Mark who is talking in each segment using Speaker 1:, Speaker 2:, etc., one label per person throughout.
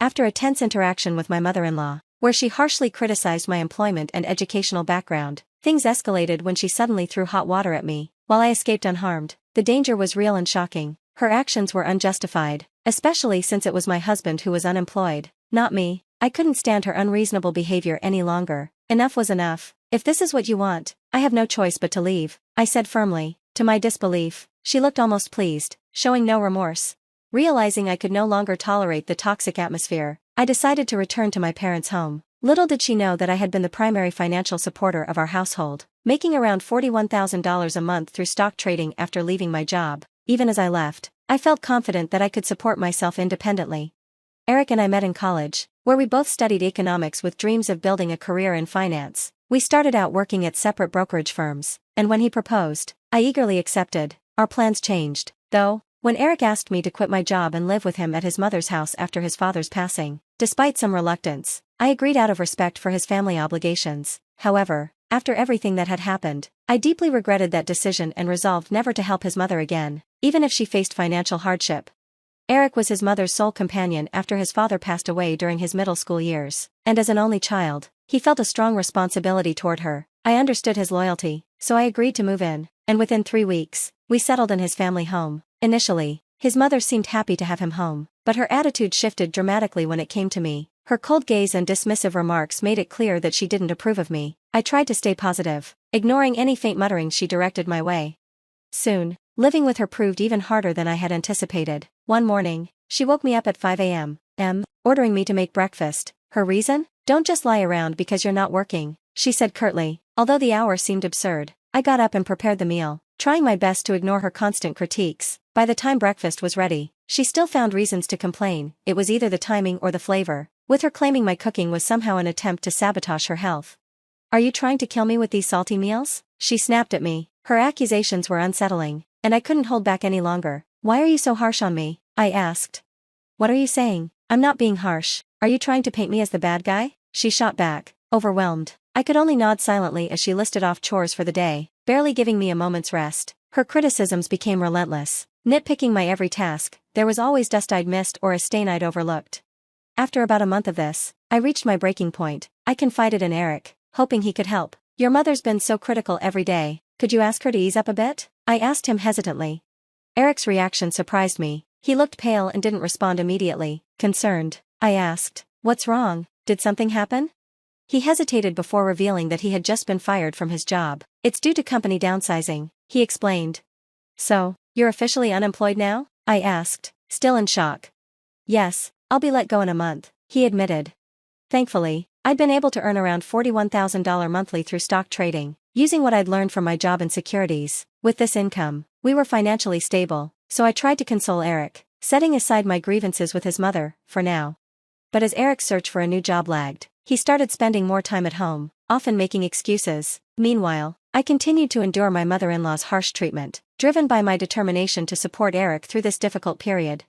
Speaker 1: after a tense interaction with my mother-in-law, where she harshly criticized my employment and educational background. Things escalated when she suddenly threw hot water at me. While I escaped unharmed, the danger was real and shocking. Her actions were unjustified, especially since it was my husband who was unemployed, not me. I couldn't stand her unreasonable behavior any longer. Enough was enough. If this is what you want, I have no choice but to leave, I said firmly. To my disbelief, she looked almost pleased, showing no remorse. Realizing I could no longer tolerate the toxic atmosphere, I decided to return to my parents' home. Little did she know that I had been the primary financial supporter of our household, making around $41,000 a month through stock trading after leaving my job. Even as I left, I felt confident that I could support myself independently. Eric and I met in college, where we both studied economics with dreams of building a career in finance. We started out working at separate brokerage firms, and when he proposed, I eagerly accepted. Our plans changed, though, when Eric asked me to quit my job and live with him at his mother's house after his father's passing. Despite some reluctance, I agreed out of respect for his family obligations. However, after everything that had happened, I deeply regretted that decision and resolved never to help his mother again, even if she faced financial hardship. Eric was his mother's sole companion after his father passed away during his middle school years, and as an only child, he felt a strong responsibility toward her. I understood his loyalty, so I agreed to move in, and within 3 weeks, we settled in his family home. Initially, his mother seemed happy to have him home, but her attitude shifted dramatically when it came to me. Her cold gaze and dismissive remarks made it clear that she didn't approve of me. I tried to stay positive, ignoring any faint mutterings she directed my way. Soon, living with her proved even harder than I had anticipated. One morning, she woke me up at 5 a.m., ordering me to make breakfast. Her reason? "Don't just lie around because you're not working," she said curtly. Although the hour seemed absurd, I got up and prepared the meal, trying my best to ignore her constant critiques. By the time breakfast was ready, she still found reasons to complain. It was either the timing or the flavor, with her claiming my cooking was somehow an attempt to sabotage her health. "Are you trying to kill me with these salty meals?" she snapped at me. Her accusations were unsettling, and I couldn't hold back any longer. "Why are you so harsh on me?" I asked. "What are you saying?" "I'm not being harsh. Are you trying to paint me as the bad guy?" she shot back, overwhelmed. I could only nod silently as she listed off chores for the day, barely giving me a moment's rest. Her criticisms became relentless, nitpicking my every task. There was always dust I'd missed or a stain I'd overlooked. After about a month of this, I reached my breaking point. I confided in Eric, hoping he could help. "Your mother's been so critical every day, could you ask her to ease up a bit?" I asked him hesitantly. Eric's reaction surprised me. He looked pale and didn't respond immediately. Concerned, I asked, "What's wrong? Did something happen?" He hesitated before revealing that he had just been fired from his job. "It's due to company downsizing," he explained. "So, you're officially unemployed now?" I asked, still in shock. "Yes, I'll be let go in a month," he admitted. Thankfully, I'd been able to earn around $41,000 monthly through stock trading, using what I'd learned from my job in securities. With this income, we were financially stable, so I tried to console Eric, setting aside my grievances with his mother, for now. But as Eric's search for a new job lagged, he started spending more time at home, often making excuses. Meanwhile, I continued to endure my mother-in-law's harsh treatment, driven by my determination to support Eric through this difficult period.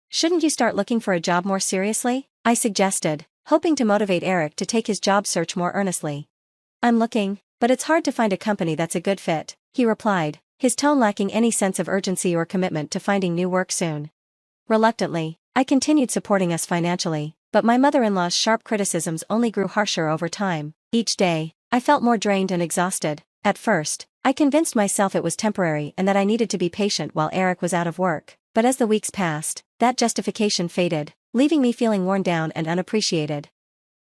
Speaker 1: "Shouldn't you start looking for a job more seriously?" I suggested, hoping to motivate Eric to take his job search more earnestly. "I'm looking, but it's hard to find a company that's a good fit," he replied, his tone lacking any sense of urgency or commitment to finding new work soon. Reluctantly, I continued supporting us financially, but my mother-in-law's sharp criticisms only grew harsher over time. Each day, I felt more drained and exhausted. At first, I convinced myself it was temporary and that I needed to be patient while Eric was out of work, but as the weeks passed, that justification faded, leaving me feeling worn down and unappreciated.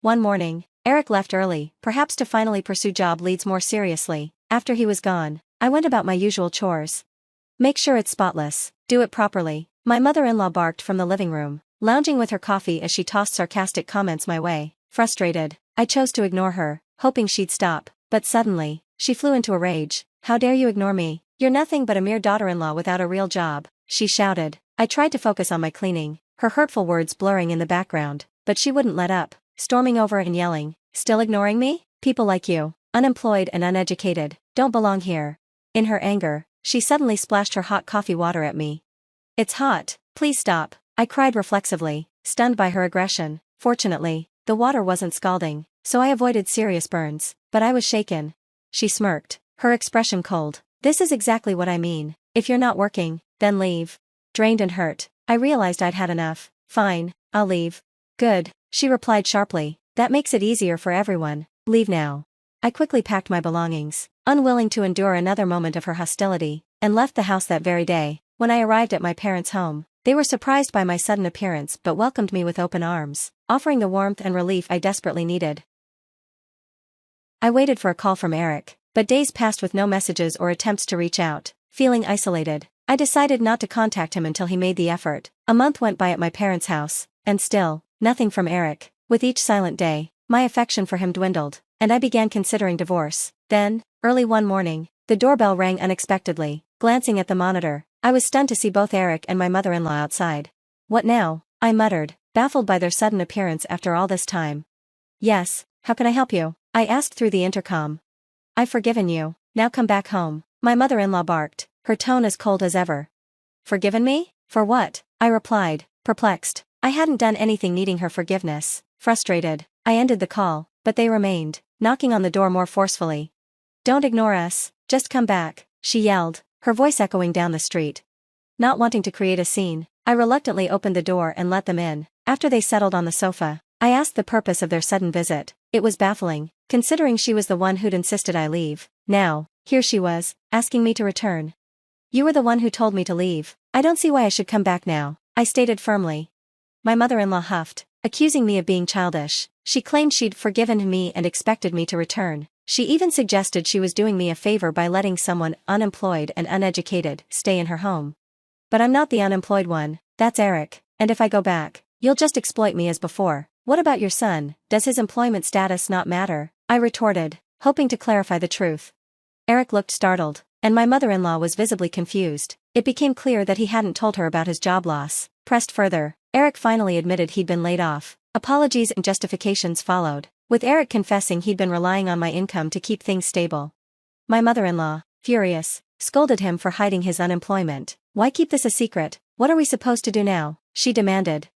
Speaker 1: One morning, Eric left early, perhaps to finally pursue job leads more seriously. After he was gone, I went about my usual chores. "Make sure it's spotless, do it properly," my mother-in-law barked from the living room, lounging with her coffee as she tossed sarcastic comments my way. Frustrated, I chose to ignore her, hoping she'd stop, but suddenly, she flew into a rage. "How dare you ignore me? You're nothing but a mere daughter-in-law without a real job," she shouted. I tried to focus on my cleaning, her hurtful words blurring in the background, but she wouldn't let up, storming over and yelling, "Still ignoring me? People like you, unemployed and uneducated, don't belong here." In her anger, she suddenly splashed her hot coffee water at me. "It's hot, please stop," I cried reflexively, stunned by her aggression. Fortunately, the water wasn't scalding, so I avoided serious burns, but I was shaken. She smirked, her expression cold. "This is exactly what I mean. If you're not working, then leave." Drained and hurt, I realized I'd had enough. Fine, I'll leave. Good, she replied sharply. That makes it easier for everyone. Leave now. I quickly packed my belongings, unwilling to endure another moment of her hostility, and left the house that very day. When I arrived at my parents' home, they were surprised by my sudden appearance but welcomed me with open arms, offering the warmth and relief I desperately needed. I waited for a call from Eric, but days passed with no messages or attempts to reach out. Feeling isolated, I decided not to contact him until he made the effort. A month went by at my parents' house, and still, nothing from Eric. With each silent day, my affection for him dwindled, and I began considering divorce. Then, early one morning, the doorbell rang unexpectedly. Glancing at the monitor, I was stunned to see both Eric and my mother-in-law outside. What now? I muttered, baffled by their sudden appearance after all this time. Yes, how can I help you? I asked through the intercom. I've forgiven you, now come back home, my mother-in-law barked, her tone as cold as ever. Forgiven me? For what? I replied, perplexed. I hadn't done anything needing her forgiveness. Frustrated, I ended the call, but they remained, knocking on the door more forcefully. Don't ignore us, just come back, she yelled, her voice echoing down the street. Not wanting to create a scene, I reluctantly opened the door and let them in. After they settled on the sofa, I asked the purpose of their sudden visit. It was baffling, considering she was the one who'd insisted I leave. Now, here she was, asking me to return. You were the one who told me to leave. I don't see why I should come back now, I stated firmly. My mother-in-law huffed, accusing me of being childish. She claimed she'd forgiven me and expected me to return. She even suggested she was doing me a favor by letting someone unemployed and uneducated stay in her home. But I'm not the unemployed one, that's Eric, and if I go back, you'll just exploit me as before. What about your son? Does his employment status not matter? I retorted, hoping to clarify the truth. Eric looked startled, and my mother-in-law was visibly confused. It became clear that he hadn't told her about his job loss. Pressed further, Eric finally admitted he'd been laid off. Apologies and justifications followed, with Eric confessing he'd been relying on my income to keep things stable. My mother-in-law, furious, scolded him for hiding his unemployment. Why keep this a secret? What are we supposed to do now? She demanded.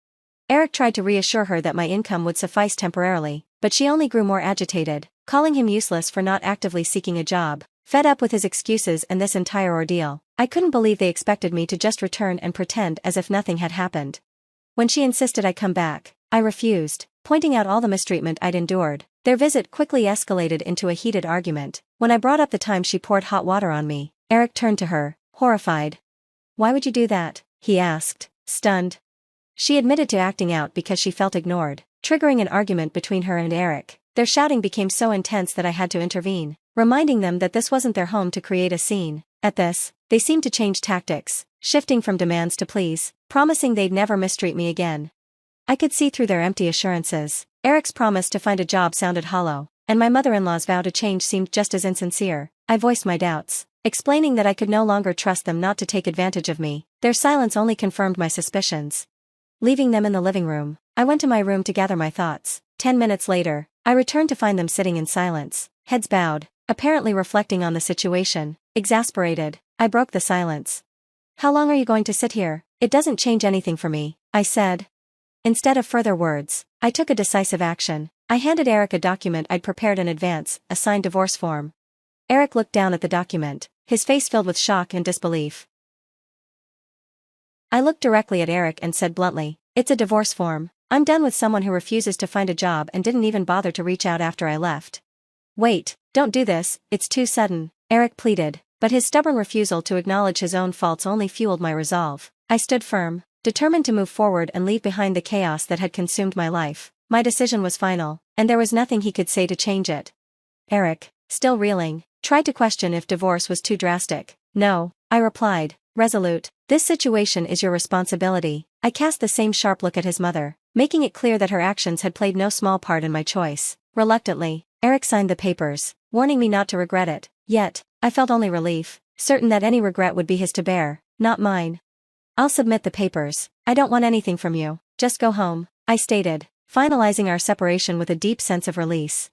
Speaker 1: Eric tried to reassure her that my income would suffice temporarily, but she only grew more agitated, calling him useless for not actively seeking a job. Fed up with his excuses and this entire ordeal, I couldn't believe they expected me to just return and pretend as if nothing had happened. When she insisted I come back, I refused, pointing out all the mistreatment I'd endured. Their visit quickly escalated into a heated argument. When I brought up the time she poured hot water on me, Eric turned to her, horrified. Why would you do that? He asked, stunned. She admitted to acting out because she felt ignored, triggering an argument between her and Eric. Their shouting became so intense that I had to intervene, reminding them that this wasn't their home to create a scene. At this, they seemed to change tactics, shifting from demands to pleas, promising they'd never mistreat me again. I could see through their empty assurances. Eric's promise to find a job sounded hollow, and my mother-in-law's vow to change seemed just as insincere. I voiced my doubts, explaining that I could no longer trust them not to take advantage of me. Their silence only confirmed my suspicions. Leaving them in the living room, I went to my room to gather my thoughts. 10 minutes later, I returned to find them sitting in silence, heads bowed, apparently reflecting on the situation. Exasperated, I broke the silence. How long are you going to sit here? It doesn't change anything for me, I said. Instead of further words, I took a decisive action. I handed Eric a document I'd prepared in advance, a signed divorce form. Eric looked down at the document, his face filled with shock and disbelief. I looked directly at Eric and said bluntly, "It's a divorce form. I'm done with someone who refuses to find a job and didn't even bother to reach out after I left." "Wait, don't do this, it's too sudden," Eric pleaded, but his stubborn refusal to acknowledge his own faults only fueled my resolve. I stood firm, determined to move forward and leave behind the chaos that had consumed my life. My decision was final, and there was nothing he could say to change it. Eric, still reeling, tried to question if divorce was too drastic. "No," I replied, resolute, "this situation is your responsibility." I cast the same sharp look at his mother, making it clear that her actions had played no small part in my choice. Reluctantly, Eric signed the papers, warning me not to regret it. Yet, I felt only relief, certain that any regret would be his to bear, not mine. "I'll submit the papers. I don't want anything from you, just go home," I stated, finalizing our separation with a deep sense of release.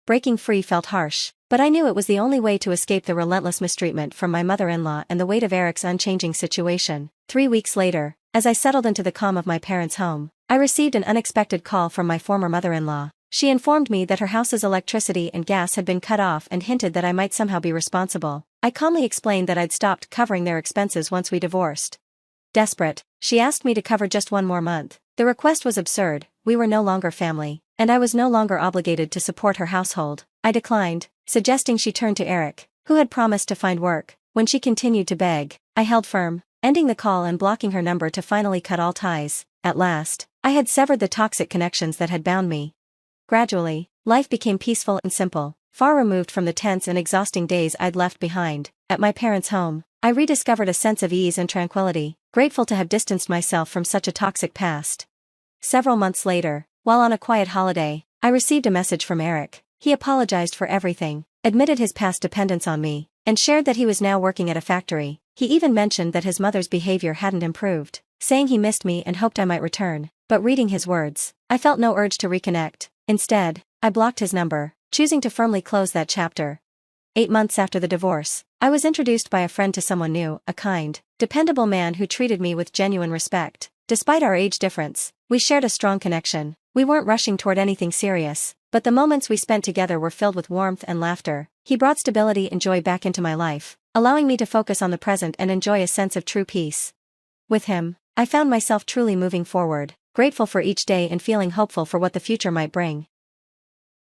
Speaker 1: Breaking free felt harsh, but I knew it was the only way to escape the relentless mistreatment from my mother-in-law and the weight of Eric's unchanging situation. 3 weeks later, as I settled into the calm of my parents' home, I received an unexpected call from my former mother-in-law. She informed me that her house's electricity and gas had been cut off and hinted that I might somehow be responsible. I calmly explained that I'd stopped covering their expenses once we divorced. Desperate, she asked me to cover just one more month. The request was absurd, we were no longer family, and I was no longer obligated to support her household. I declined, suggesting she turn to Eric, who had promised to find work. When she continued to beg, I held firm, ending the call and blocking her number to finally cut all ties. At last, I had severed the toxic connections that had bound me. Gradually, life became peaceful and simple, far removed from the tense and exhausting days I'd left behind. At my parents' home, I rediscovered a sense of ease and tranquility, grateful to have distanced myself from such a toxic past. Several months later, while on a quiet holiday, I received a message from Eric. He apologized for everything, admitted his past dependence on me, and shared that he was now working at a factory. He even mentioned that his mother's behavior hadn't improved, saying he missed me and hoped I might return. But reading his words, I felt no urge to reconnect. Instead, I blocked his number, choosing to firmly close that chapter. 8 months after the divorce, I was introduced by a friend to someone new, a kind, dependable man who treated me with genuine respect. Despite our age difference, we shared a strong connection. We weren't rushing toward anything serious, but the moments we spent together were filled with warmth and laughter. He brought stability and joy back into my life, allowing me to focus on the present and enjoy a sense of true peace. With him, I found myself truly moving forward, grateful for each day and feeling hopeful for what the future might bring.